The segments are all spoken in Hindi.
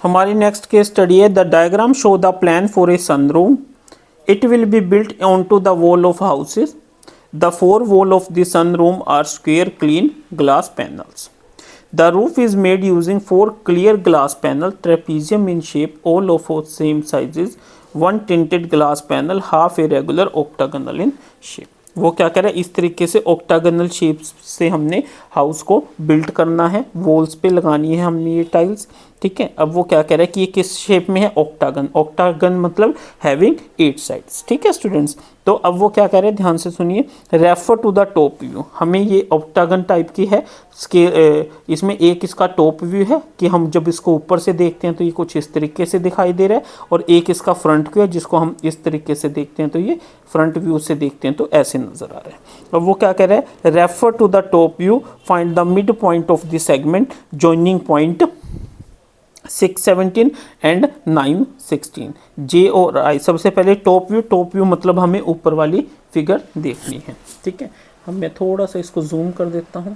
हमारी नेक्स्ट केस स्टडी है the diagram show the plan for a sunroom. It will be built on to the wall of houses. The four wall of the sunroom are square clean glass panels. The roof is made using four clear glass panel trapezium in shape, all of same sizes. One tinted glass panel, half irregular octagonal in shape. वो क्या कह रहा है, इस तरीके से ऑक्टागनल शेप से हमने हाउस को बिल्ड करना है, वॉल्स पे लगानी है हमने ये टाइल्स. ठीक है, अब वो क्या कह रहा है कि ये किस शेप में है, ऑक्टागन. ऑक्टागन मतलब हैविंग 8 साइड्स. ठीक है स्टूडेंट्स, तो अब वो क्या कह रहे हैं, ध्यान से सुनिए. Refer to the top view. हमें ये ऑक्टागन टाइप की है, इसमें एक इसका टॉप व्यू है कि हम जब इसको ऊपर से देखते हैं तो ये कुछ इस तरीके से दिखाई दे रहा है, और एक इसका फ्रंट व्यू है जिसको हम इस तरीके से देखते हैं तो ये फ्रंट व्यू से देखते हैं तो ऐसे नजर आ रहा है. अब वो क्या कह रहा है, refer to the top view, find the mid point of the segment, joining point 617 and 916. J और आई. सबसे पहले टॉप व्यू. टॉप व्यू मतलब हमें ऊपर वाली फिगर देखनी है. ठीक है, मैं थोड़ा सा इसको जूम कर देता हूं.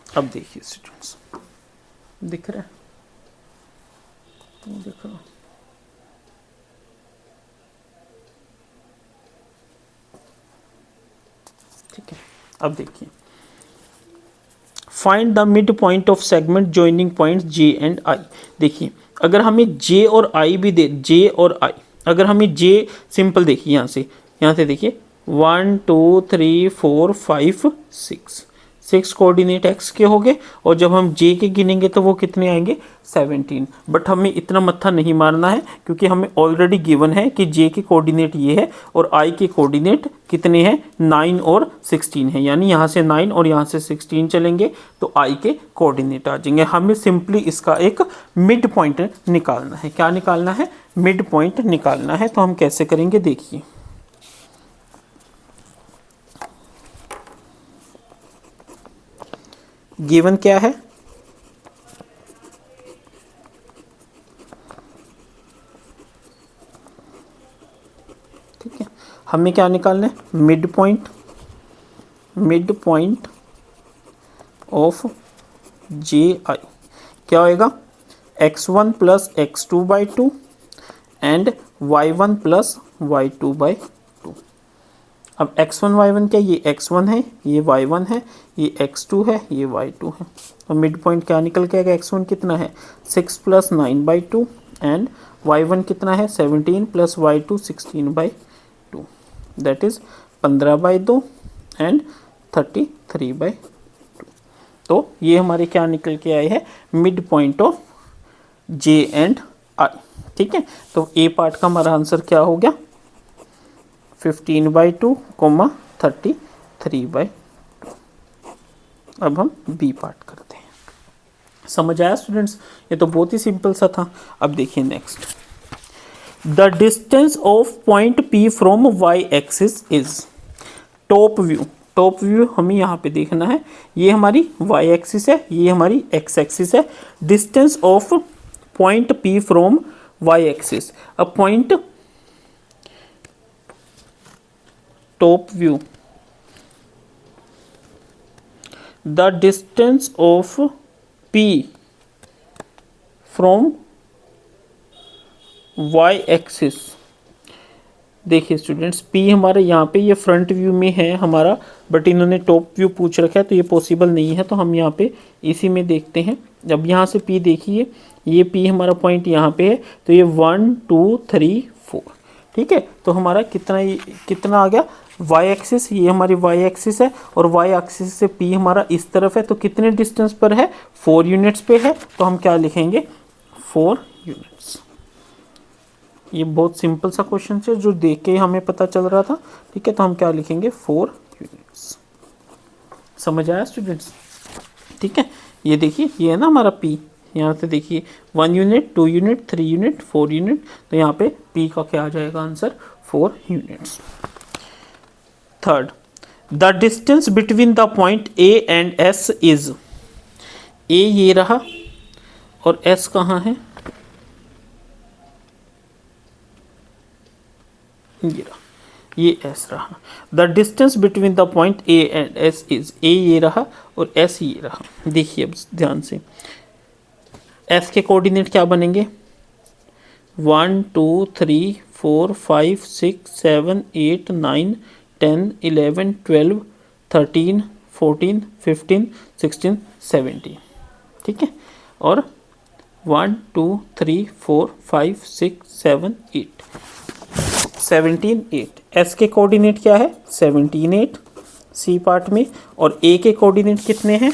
अब देखिए स्टूडेंट्स, दिख रहा है, दिख रहा. ठीक है, अब देखिए, find the mid point of segment joining point J and I. देखिए, अगर हमें जे और आई भी दे, जे और आई, अगर हमें जे सिंपल, देखिए यहाँ से देखिए 1 2 3 4 5 6 कोऑर्डिनेट एक्स के हो गए, और जब हम जे के गिनेंगे तो वो कितने आएंगे, 17. बट हमें इतना मत्था नहीं मारना है क्योंकि हमें ऑलरेडी गिवन है कि जे के कोऑर्डिनेट ये है और आई के कोऑर्डिनेट कितने हैं, 9 और 16 है. यानी यहाँ से 9 और यहाँ से 16 चलेंगे तो आई के कोऑर्डिनेट आ जाएंगे. हमें सिंपली इसका एक मिड पॉइंट निकालना है. क्या निकालना है, मिड पॉइंट निकालना है. तो हम कैसे करेंगे, देखिए. गिवन क्या है, ठीक है, हमें क्या निकालना है, मिड पॉइंट ऑफ जे आई. क्या होएगा, x1 plus x2/2 and y1 plus y2/2. अब x1 y1 क्या, ये x1 है, ये y1 है, ये x2 है, ये y2 है. तो मिड पॉइंट क्या निकल के आएगा, x1 कितना है 6 प्लस 9/2 एंड y1 कितना है 17 plus y2 16/2, that is 15/2 and 33/2. तो ये हमारे क्या निकल के आए हैं, mid point of J and I. ठीक है, तो ए पार्ट का हमारा आंसर क्या हो गया, 15/2, 33/2. अब हम बी पार्ट करते हैं. समझ आया स्टूडेंट्स, ये तो बहुत ही सिंपल सा था. अब देखिए next, the distance of point P from Y axis is. Top view. Top view हमें यहाँ पे देखना है, ये हमारी वाई एक्सिस है, ये हमारी एक्स एक्सिस है. Distance of point P from Y axis. अब point top view, the distance of P from y axis. देखिए स्टूडेंट्स, P हमारे यहाँ पे ये फ्रंट व्यू में है हमारा, बट इन्होंने टॉप व्यू पूछ रखा है तो ये पॉसिबल नहीं है, तो हम यहाँ पे इसी में देखते हैं. जब यहाँ से P देखिए, ये P हमारा पॉइंट यहाँ पे है, तो ये 1 2 3 4. ठीक है, तो हमारा कितना आ गया, वाई एक्सिस, ये हमारी वाई एक्सिस है और वाई एक्सिस से पी हमारा इस तरफ है, तो कितने डिस्टेंस पर है, 4 यूनिट्स पे है. तो हम क्या लिखेंगे, 4 यूनिट्स. ये बहुत सिंपल सा क्वेश्चन है जो देख के हमें पता चल रहा था. ठीक है, तो हम क्या लिखेंगे, 4 यूनिट्स. समझ आया स्टूडेंट्स. ठीक है, ये देखिए, ये है ना हमारा पी, यहाँ से देखिए 1 यूनिट 2 यूनिट 3 यूनिट 4 यूनिट, तो यहाँ पे पी का क्या आ जाएगा answer, 4 units. Third, the distance between the point A and S is. A ये रहा और एस कहाँ है, ये रहा. ये एस रहा। The distance between the point A and S is, A ये रहा और एस ये रहा। देखिए अब ध्यान से, एस के कोऑर्डिनेट क्या बनेंगे, 1 2 3 4 5 6 7 8 9 10 11 12 13 14 15 16 17, ठीक है। और 1 2 3 4 5 6 7 8 17 8। एस के कोऑर्डिनेट क्या है, 17 8 सी पार्ट में, और ए के कोऑर्डिनेट कितने हैं,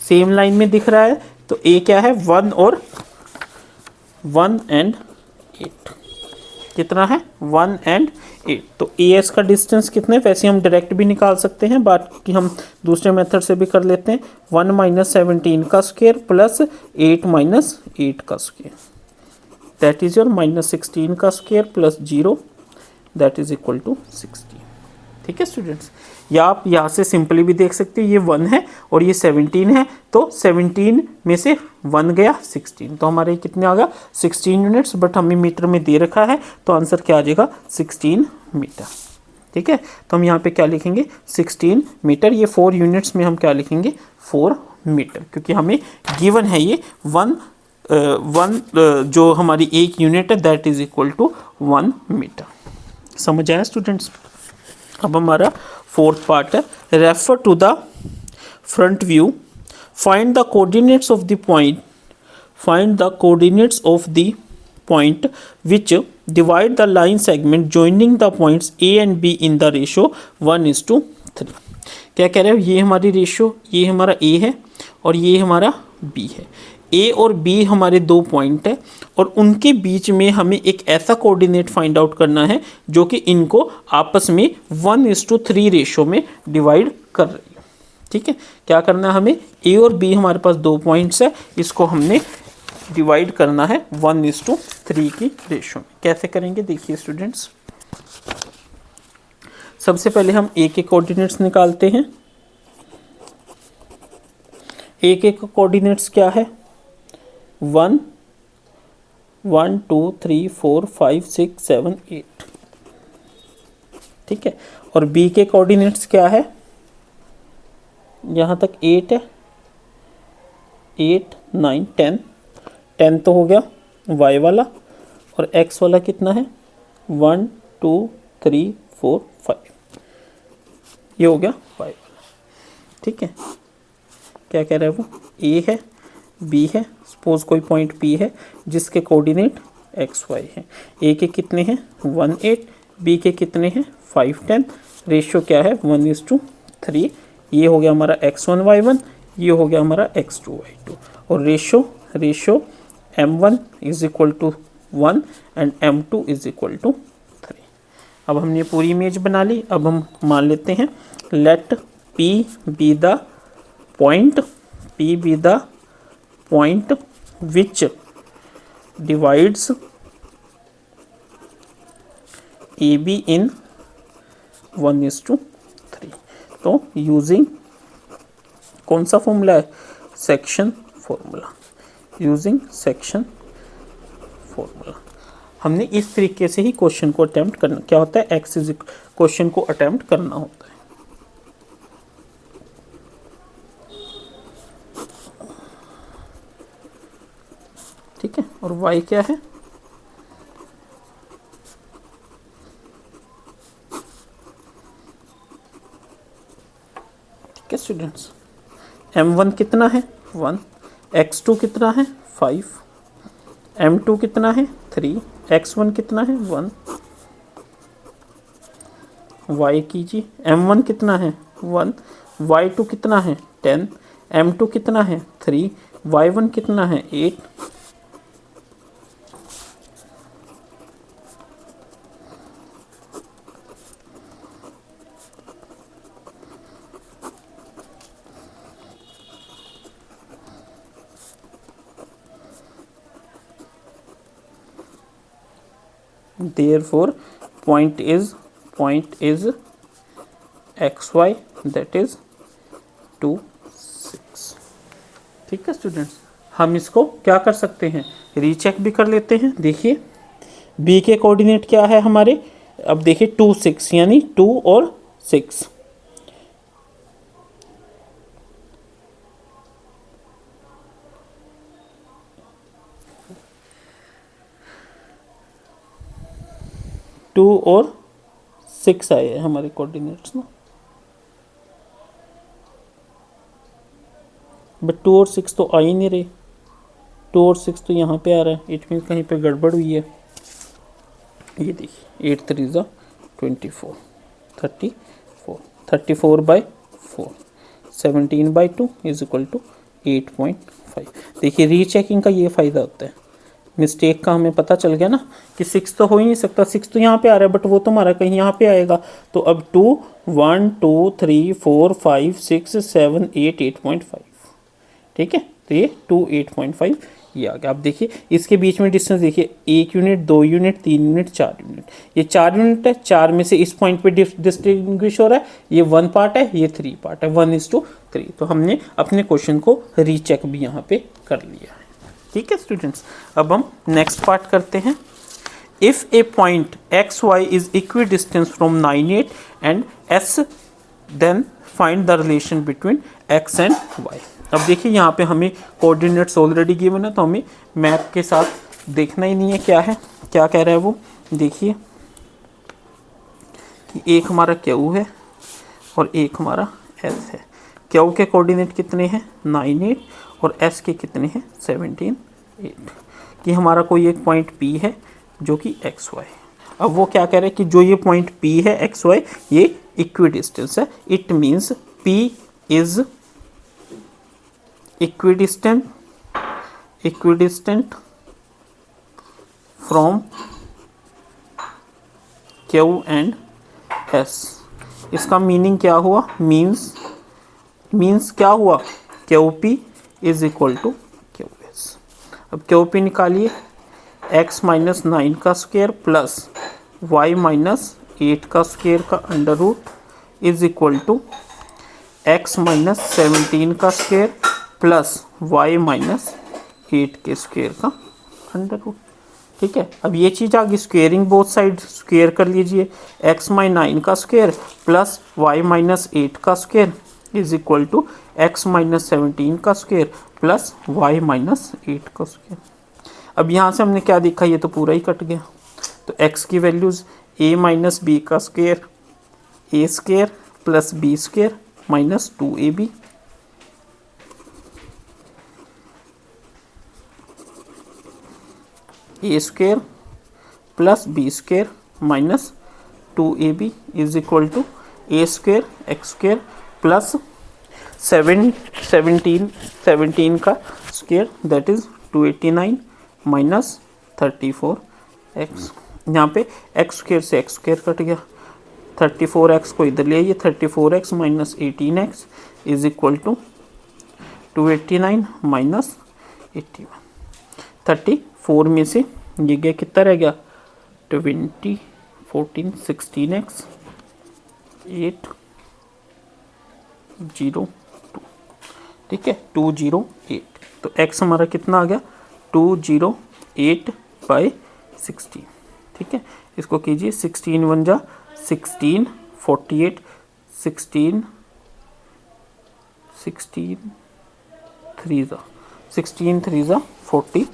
सेम लाइन में दिख रहा है, तो ए क्या है 1 और 1 एंड 8, कितना है 1 एंड 8। तो ए एस का डिस्टेंस कितने, वैसे हम डायरेक्ट भी निकाल सकते हैं, बाकी हम दूसरे मेथड से भी कर लेते हैं। 1 माइनस 17 का स्क्वायर प्लस 8 माइनस 8 का square, that is your minus 16 का square plus 0, that is equal to 16, ठीक है स्टूडेंट्स। या आप यहाँ से सिंपली भी देख सकते हैं, ये 1 है और ये 17 है, तो 17 में से 1 गया 16, तो हमारे कितने आ गया 16 यूनिट्स, बट हमें मीटर में दे रखा है, तो आंसर क्या आ जाएगा 16 मीटर, ठीक है। तो हम यहाँ पे क्या लिखेंगे 16 मीटर, ये 4 यूनिट्स में हम क्या लिखेंगे 4 मीटर, क्योंकि हमें गिवन है ये 1 जो हमारी एक यूनिट है that is equal to 1 metre. समझ आया स्टूडेंट्स। अब हमारा फोर्थ पार्ट है, refer to the front view, find the coordinates of the point, find the coordinates of the point which divide the line segment joining the points A and B in the ratio 1:3। क्या कह रहे हो, ये हमारी रेशो, ये हमारा ए है और ये हमारा बी है। ए और बी हमारे दो पॉइंट है और उनके बीच में हमें एक ऐसा कोऑर्डिनेट फाइंड आउट करना है जो कि इनको आपस में 1:3 रेशो में डिवाइड कर रही है, ठीक है। क्या करना है हमें, ए और बी हमारे पास दो पॉइंट्स है, इसको हमने डिवाइड करना है 1:3 की रेशो में। कैसे करेंगे देखिए स्टूडेंट्स, सबसे पहले हम ए के कोऑर्डिनेट्स निकालते हैं। ए के कोऑर्डिनेट्स क्या है 1 1 2 3 4 5 6 7 8, ठीक है। और बी के कोऑर्डिनेट्स क्या है, यहाँ तक 8 है, 8 9 10, 10 तो हो गया y वाला, और x वाला कितना है 1 2 3 4 5, ये हो गया y वाला, ठीक है। क्या कह रहा है वो, a है b है, सपोज कोई पॉइंट p है जिसके कोऑर्डिनेट x y है। a के कितने हैं 1 8, b के कितने हैं 5 10, रेशियो क्या है 1:3। ये हो गया हमारा x1 y1, ये हो गया हमारा x2 y2, और ratio m1 is equal to 1 and m2 is equal to 3। अब हमने पूरी इमेज बना ली। अब हम मान लेते हैं let p be the point which divides AB in 1:3। तो यूजिंग कौन सा फॉर्मूला है, section formula, using section formula. हमने इस तरीके से ही क्वेश्चन को अटेम्प्ट करना, क्या होता है एक्स इज क्वेश्चन को अटेम्प्ट करना होता है। ठीक है, और y क्या है, ठीक है स्टूडेंट्स। m1 कितना है 1, x2 कितना है 5, m2 कितना है 3, x1 कितना है 1, y कीजिए, m1 कितना है 1, y2 कितना है 10, m2 कितना है 3, y1 कितना है 8, therefore point is xy that is 2 6। ठीक है स्टूडेंट्स, हम इसको क्या कर सकते हैं, रीचेक भी कर लेते हैं। देखिए b के कोऑर्डिनेट क्या है हमारे अब देखिए 2 6 यानी 2 और 6, टू और 6 आए हैं हमारे कोऑर्डिनेट्स ना, बट 2 और 6 तो आ ही नहीं रहे, 2 और 6 तो यहाँ पे आ रहा है, इट मीन्स कहीं पे गड़बड़ हुई है। ये देखिए 8 3 ज़ा 24, 34, 34 by 4, 17 by 2 is equal to 8.5। देखिए रीचेकिंग का ये फ़ायदा होता है, मिस्टेक का हमें पता चल गया ना कि 6 तो हो ही नहीं सकता, 6 तो यहाँ पे आ रहा है बट वो तो हमारा कहीं यहाँ पे आएगा। तो अब 2 1 2 3 4 5 6 7 8 8.5, ठीक है। तो ये 2 8.5 ये आ गया। आप देखिए इसके बीच में डिस्टेंस देखिए, 1 यूनिट 2 यूनिट 3 यूनिट 4 यूनिट, ये 4 यूनिट है, 4 में से इस पॉइंट पे डिस्टिंग्विश हो रहा है, ये 1 पार्ट है, ये 3 पार्ट है, 1:3। तो हमने अपने क्वेश्चन को रीचेक भी यहाँ पे कर लिया है, ठीक है स्टूडेंट्स। अब हम नेक्स्ट पार्ट करते हैं। If a point X Y is equidistance from 9 8 and S, then find the relation between X and Y. अब देखिए यहाँ पे हमें कोऑर्डिनेट्स ऑलरेडी गिवन है, तो हमें मैप के साथ देखना ही नहीं है क्या है, क्या कह रहा है वो। देखिए कि एक हमारा क्यू है और एक हमारा एस है। क्यू के कोऑर्डिनेट कितने हैं 9 8 और एस के कितने हैं 17 8, कि हमारा कोई एक पॉइंट पी है जो कि एक्स वाई। अब वो क्या कह रहे हैं कि जो ये पॉइंट पी है एक्स वाई ये इक्वी डिस्टेंस है, it means P is equidistant from Q and S। इसका मीनिंग क्या हुआ, मीन्स क्या हुआ, QP is equal to QS। अब QP निकालिए, x माइनस 9 का स्क्वायर प्लस y माइनस 8 का स्क्वायर का under root is equal to x minus 17 का स्क्वायर प्लस y माइनस 8 के स्क्वायर का अंडर रूट, ठीक है। अब ये चीज़ आ गई, स्क्वेयरिंग बोथ साइड स्क्वेयर कर लीजिए, x माइनस 9 का स्क्वायर प्लस y माइनस 8 का square is equal to x minus 17 का स्क्वायर प्लस y माइनस 8 का स्क्वायर। अब यहाँ से हमने क्या देखा, ये तो पूरा ही कट गया, तो x की वैल्यूज़ a माइनस बी का square a square plus b square minus 2ab, A square plus B square minus 2ab is equal to A square X square plus 17 का square that is 289 minus 34x। यहाँ पे एक्स स्क्वेयर से एक्स स्क्वेयर कट गया, 34x को इधर ले आइए, 34x minus 18x is equal to 289 minus 81। 34 में से ये गया कितना रह गया 20 14 16x 8 0 2, ठीक है 208। तो x हमारा कितना आ गया 208 बाई 16, ठीक है। इसको कीजिए 16 1 जा 16 48 16 3 जा 48,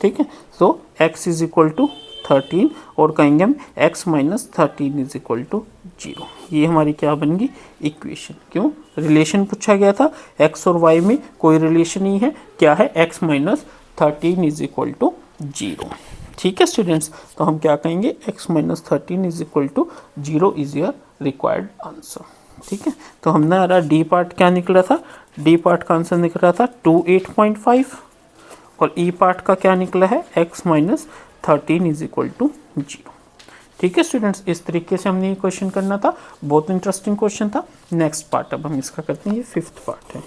ठीक है। So x is equal to 13 और कहेंगे हम x minus 13 is equal to 0। ये हमारी क्या बन गई इक्वेशन। क्यों, रिलेशन पूछा गया था, x और y में कोई रिलेशन नहीं है, क्या है x minus 13 is equal to 0, ठीक है स्टूडेंट्स। तो हम क्या कहेंगे x minus 13 is equal to 0 is your required answer, ठीक है। तो हमने हमारा डी पार्ट क्या निकला था, डी पार्ट का आंसर निकल रहा था 28.5 और ई पार्ट का क्या निकला है x minus 13 is equal to 0, ठीक है स्टूडेंट्स। इस तरीके से हमने ये क्वेश्चन करना था, बहुत इंटरेस्टिंग क्वेश्चन था। नेक्स्ट पार्ट अब हम इसका करते हैं, ये 5th पार्ट है।